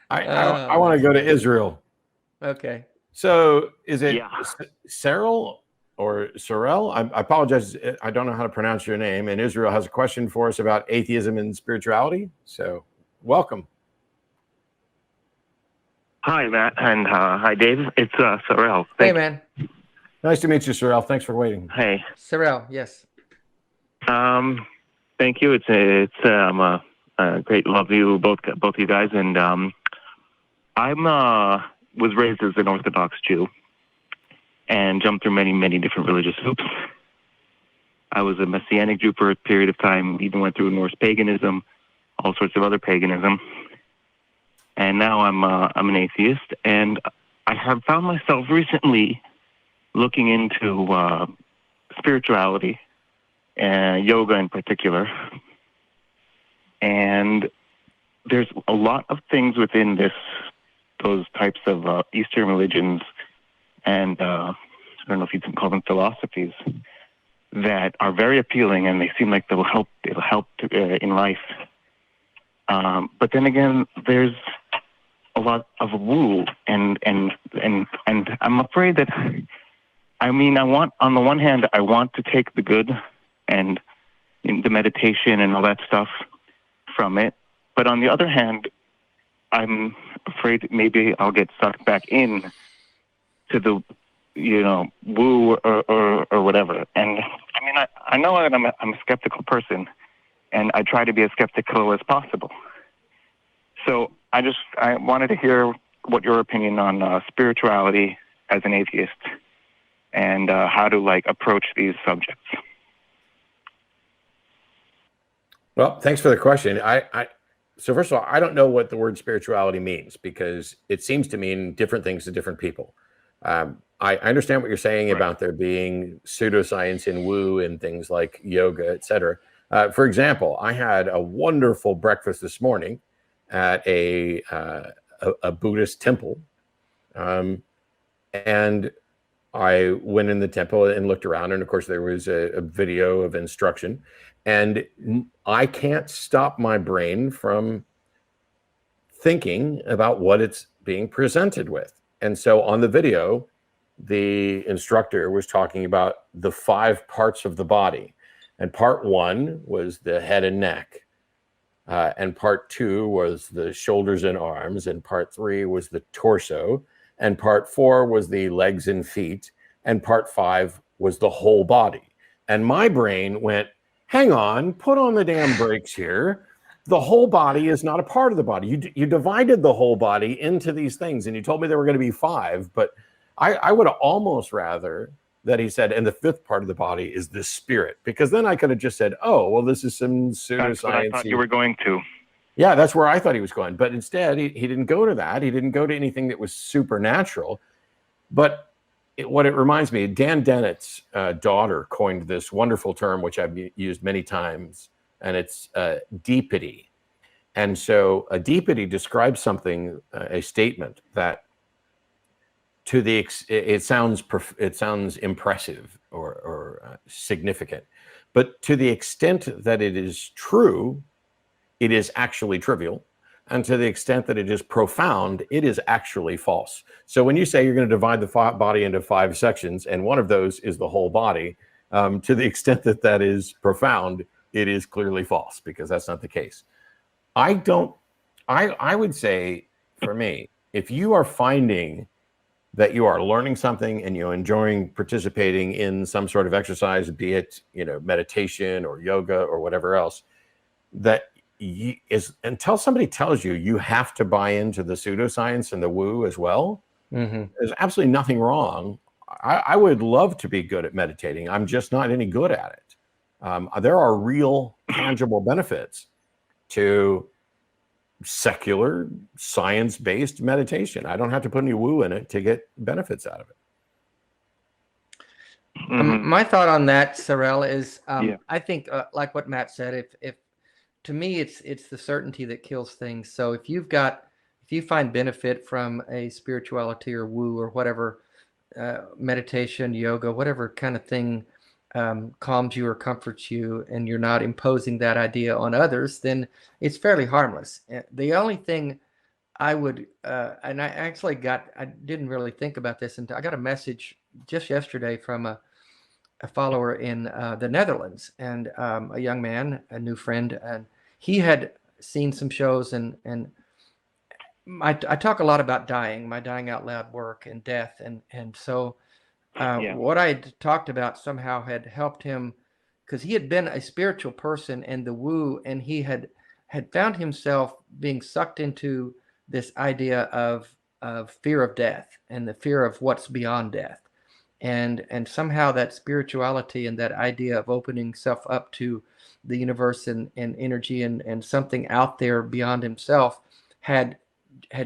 I want to go to Israel. Okay. So is it Yeah. Sarel or Sarel? I apologize. I don't know how to pronounce your name. And Israel has a question for us about atheism and spirituality. So welcome. Hi, Matt, and hi, Dave. It's Sarel. Hey, man. Nice to meet you, Sarel. Thanks for waiting. Hey. Sarel, yes. Thank you. It's great. Love you both of you guys. And I'm was raised as an Orthodox Jew and jumped through many different religious hoops. I was a Messianic Jew for a period of time. Even went through Norse paganism, all sorts of other paganism. And now I'm an atheist, and I have found myself recently looking into spirituality and yoga in particular. And there's a lot of things within those types of Eastern religions, and I don't know if you can call them philosophies, that are very appealing, and they seem like it'll help in life. But then again, there's a lot of woo, and I'm afraid that, I mean, on the one hand, I want to take the good and the meditation and all that stuff from it, but on the other hand, I'm afraid maybe I'll get sucked back in to the, woo or whatever. And I mean, I know that I'm a skeptical person, and I try to be as skeptical as possible. So I wanted to hear what your opinion on spirituality as an atheist and how to approach these subjects. Well, thanks for the question. So first of all, I don't know what the word spirituality means, because it seems to mean different things to different people. I understand what you're saying about there being pseudoscience in woo and things like yoga, etc. For example, I had a wonderful breakfast this morning at a Buddhist temple, and I went in the temple and looked around, and of course there was a video of instruction, and I can't stop my brain from thinking about what it's being presented with. And so on the video, the instructor was talking about the 5 parts of the body, and part 1 was the head and neck. And part 2 was the shoulders and arms, and part 3 was the torso, and part 4 was the legs and feet, and part 5 was the whole body. And my brain went, hang on, put on the damn brakes here. The whole body is not a part of the body. You divided the whole body into these things, and you told me there were going to be 5, but I would have almost rather that he said, and the 5th part of the body is the spirit, because then I could have just said, oh, well, this is some pseudoscience. That's what I thought you were going to. Yeah, that's where I thought he was going. But instead, he didn't go to that. He didn't go to anything that was supernatural. But what it reminds me, Dan Dennett's daughter coined this wonderful term, which I've used many times, and it's deepity. And so a deepity describes something, a statement that it sounds impressive or significant, but to the extent that it is true, it is actually trivial, and to the extent that it is profound, it is actually false. So when you say you're going to divide the body into 5 sections, and one of those is the whole body, to the extent that that is profound, it is clearly false, because that's not the case. I would say, for me, if you are finding that you are learning something and you're enjoying participating in some sort of exercise, be it meditation or yoga or whatever else, that until somebody tells you you have to buy into the pseudoscience and the woo as well, there's absolutely nothing wrong. I would love to be good at meditating. I'm just not any good at it. There are real tangible benefits to secular science-based meditation. I don't have to put any woo in it to get benefits out of it. My thought on that, Sarel, is I think like what Matt said, if to me it's the certainty that kills things. So if you find benefit from a spirituality or woo or whatever, meditation, yoga, whatever kind of thing calms you or comforts you, and you're not imposing that idea on others, then it's fairly harmless. The only thing I would, and I didn't really think about this until I got a message just yesterday from a follower in the Netherlands, and a young man, a new friend, and he had seen some shows, and I talk a lot about dying, my dying out loud work and death, and so what I had talked about somehow had helped him, because he had been a spiritual person and the woo, and he had found himself being sucked into this idea of fear of death and the fear of what's beyond death. And somehow that spirituality and that idea of opening self up to the universe and energy and something out there beyond himself had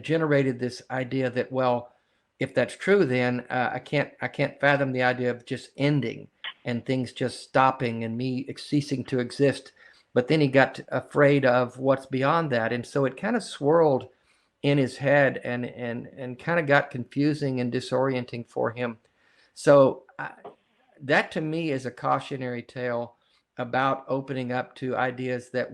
generated this idea that, well, if that's true, then I can't fathom the idea of just ending and things just stopping and me ceasing to exist. But then he got afraid of what's beyond that, and so it kind of swirled in his head and kind of got confusing and disorienting for him. So that to me is a cautionary tale about opening up to ideas that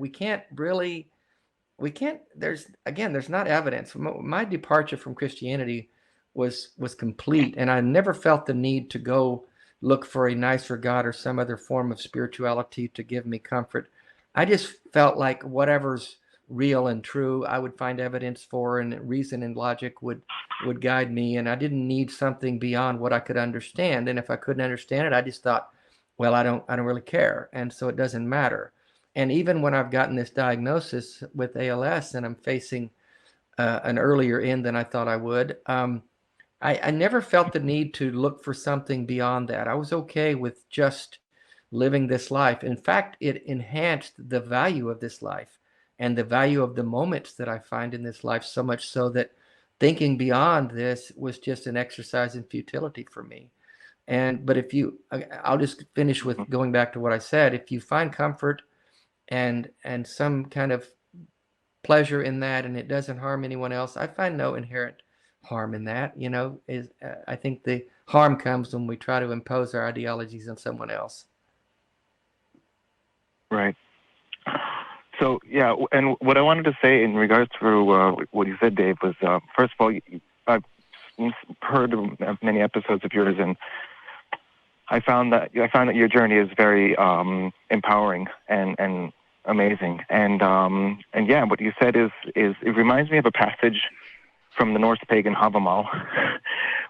there's not evidence. My departure from Christianity was complete, and I never felt the need to go look for a nicer God or some other form of spirituality to give me comfort. I just felt like whatever's real and true, I would find evidence for, and reason and logic would guide me, and I didn't need something beyond what I could understand. And if I couldn't understand it, I just thought, well, I don't really care, and so it doesn't matter. And even when I've gotten this diagnosis with ALS and I'm facing an earlier end than I thought I would, I never felt the need to look for something beyond that. I was okay with just living this life. In fact, it enhanced the value of this life and the value of the moments that I find in this life, so much so that thinking beyond this was just an exercise in futility for me. But I'll just finish with going back to what I said. If you find comfort and some kind of pleasure in that, and it doesn't harm anyone else, I find no inherent harm in that. I think the harm comes when we try to impose our ideologies on someone else. Right. So, yeah, and what I wanted to say in regards to what you said, Dave, was, first of all, I've heard of many episodes of yours, and I found that your journey is very empowering and amazing. And yeah, what you said is it reminds me of a passage from the Norse pagan Havamal,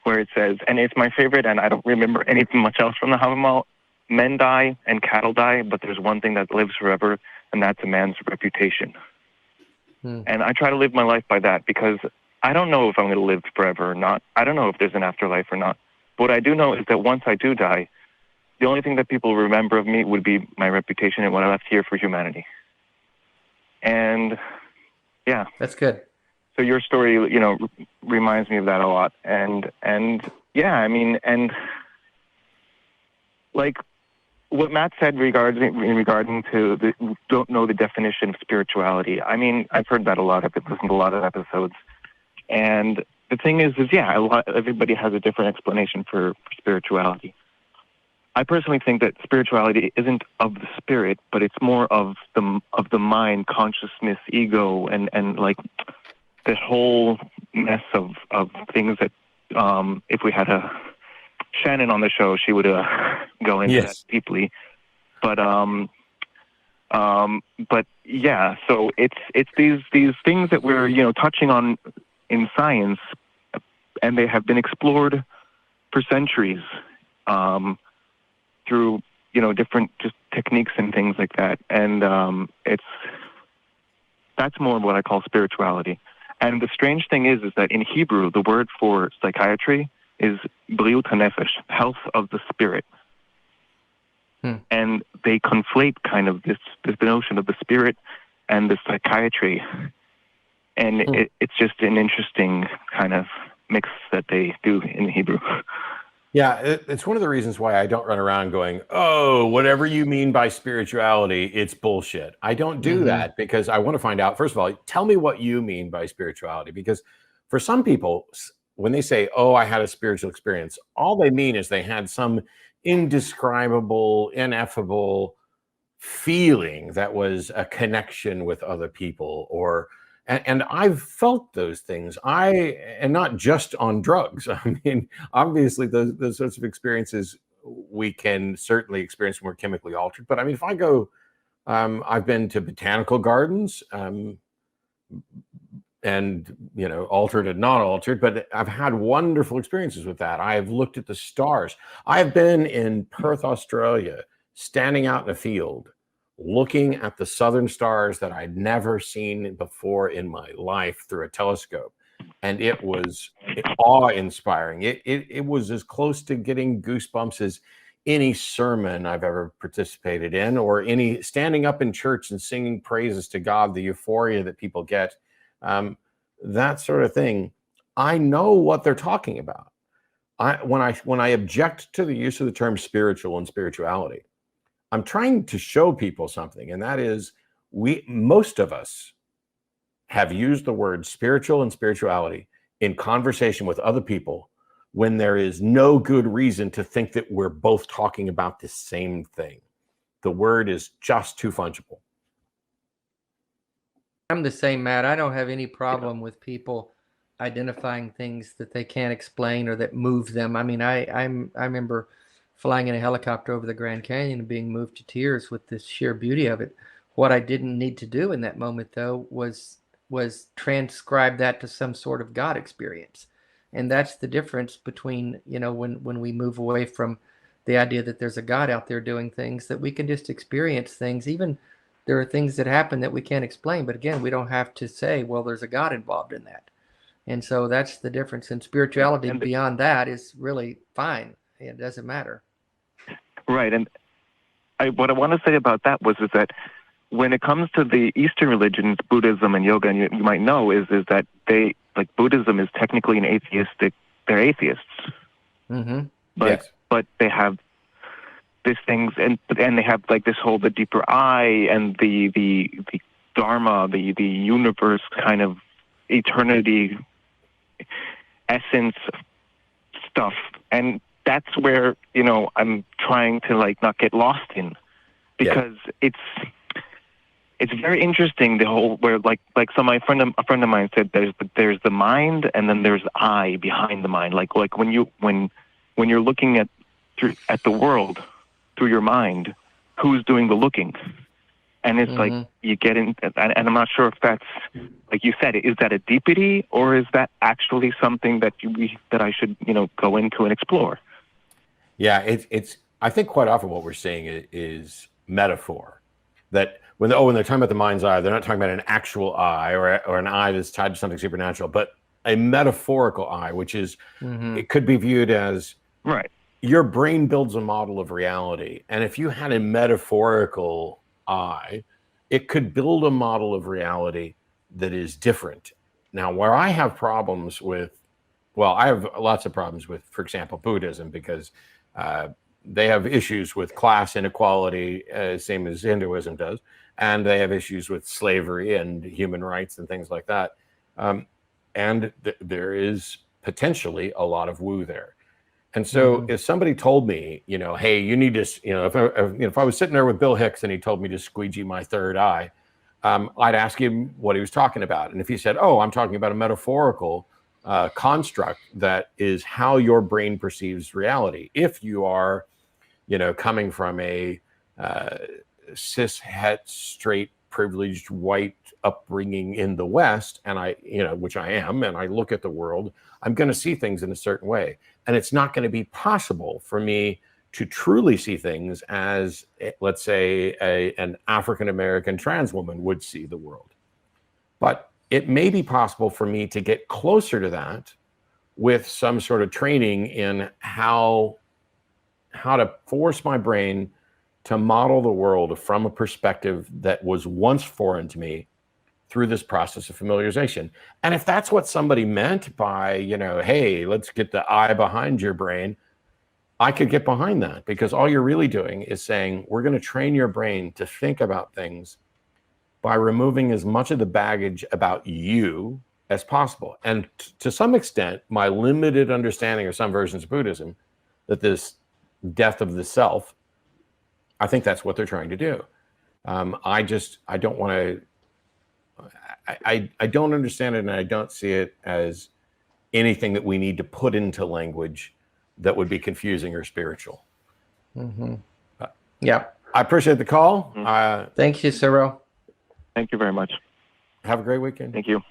where it says, and it's my favorite, and I don't remember anything much else from the Havamal: men die and cattle die, but there's one thing that lives forever, and that's a man's reputation. And I try to live my life by that, because I don't know if I'm going to live forever or not. I don't know if there's an afterlife or not. But what I do know is that once I do die, the only thing that people remember of me would be my reputation and what I left here for humanity. And yeah. That's good. So your story, reminds me of that a lot. And yeah, I mean, and like what Matt said regarding to don't know the definition of spirituality. I mean, I've heard that a lot. I've listened to a lot of episodes. And the thing is yeah, everybody has a different explanation for spirituality. I personally think that spirituality isn't of the spirit, but it's more of the mind, consciousness, ego, and like this whole mess of things that if we had Shannon on the show, she would go into that deeply. But yeah, so it's these things that we're touching on in science, and they have been explored for centuries through different just techniques and things like that. And that's more what I call spirituality. And the strange thing is that in Hebrew, the word for psychiatry is briut hanefesh, health of the spirit. And they conflate kind of this notion of the spirit and the psychiatry. And it's just an interesting kind of mix that they do in Hebrew. Yeah, it's one of the reasons why I don't run around going, oh, whatever you mean by spirituality, it's bullshit. I don't do that, because I want to find out, first of all, tell me what you mean by spirituality. Because for some people, when they say, oh, I had a spiritual experience, all they mean is they had some indescribable, ineffable feeling that was a connection with other people, or And I've felt those things. And not just on drugs. I mean, obviously those sorts of experiences we can certainly experience when we're chemically altered. But I mean, if I go, I've been to botanical gardens, and altered and not altered, but I've had wonderful experiences with that. I've looked at the stars. I've been in Perth, Australia, standing out in a field, looking at the southern stars that I'd never seen before in my life through a telescope. And it was awe-inspiring. It was as close to getting goosebumps as any sermon I've ever participated in, or any standing up in church and singing praises to God, the euphoria that people get. That sort of thing. I know what they're talking about. When I object to the use of the term spiritual and spirituality, I'm trying to show people something, and that is most of us have used the word spiritual and spirituality in conversation with other people when there is no good reason to think that we're both talking about the same thing. The word is just too fungible. I'm the same, Matt. I don't have any problem with people identifying things that they can't explain or that move them. I mean, I remember flying in a helicopter over the Grand Canyon and being moved to tears with the sheer beauty of it. What I didn't need to do in that moment, though, was transcribe that to some sort of God experience. And that's the difference between, when we move away from the idea that there's a God out there doing things, that we can just experience things. Even there are things that happen that we can't explain, but again, we don't have to say, well, there's a God involved in that. And so that's the difference. And spirituality beyond that is really fine. It doesn't matter. Right. And what I want to say about that is that when it comes to the Eastern religions, Buddhism and yoga, and you might know, is that Buddhism is technically an atheistic, they're atheists. Mm-hmm. But they have these things, and they have like this whole, the deeper I and the Dharma, the universe kind of eternity essence stuff. And that's where, I'm trying to not get lost in, because it's very interesting, the whole, where a friend of mine said there's the mind and then there's I behind the mind. Like when you're looking at the world through your mind, who's doing the looking? And it's like you get in, and I'm not sure if that's, like you said, is that a deepity, or is that actually something that I should go into and explore? Yeah, it's I think quite often what we're seeing is metaphor. That when they're talking about the mind's eye, they're not talking about an actual eye or an eye that's tied to something supernatural, but a metaphorical eye, which is it could be viewed as right. Your brain builds a model of reality, and if you had a metaphorical eye, it could build a model of reality that is different. Now, where I have problems with, I have lots of problems with, for example, Buddhism, because they have issues with class inequality, same as Hinduism does, and they have issues with slavery and human rights and things like that. And there is potentially a lot of woo there. And so if somebody told me, hey, you need to, if I was sitting there with Bill Hicks and he told me to squeegee my third eye, I'd ask him what he was talking about. And if he said, oh, I'm talking about a metaphorical construct that is how your brain perceives reality. If you are, coming from a cis, het, straight, privileged, white upbringing in the West, and which I am, and I look at the world, I'm going to see things in a certain way. And it's not going to be possible for me to truly see things as, let's say, an African-American trans woman would see the world. But it may be possible for me to get closer to that with some sort of training in how to force my brain to model the world from a perspective that was once foreign to me through this process of familiarization. And if that's what somebody meant by, hey, let's get the eye behind your brain, I could get behind that, because all you're really doing is saying, we're going to train your brain to think about things by removing as much of the baggage about you as possible. And to some extent, my limited understanding of some versions of Buddhism, that this death of the self, I think that's what they're trying to do. I don't want to, I don't understand it, and I don't see it as anything that we need to put into language that would be confusing or spiritual. Yeah. I appreciate the call. Thank you, Sarel. Thank you very much. Have a great weekend. Thank you.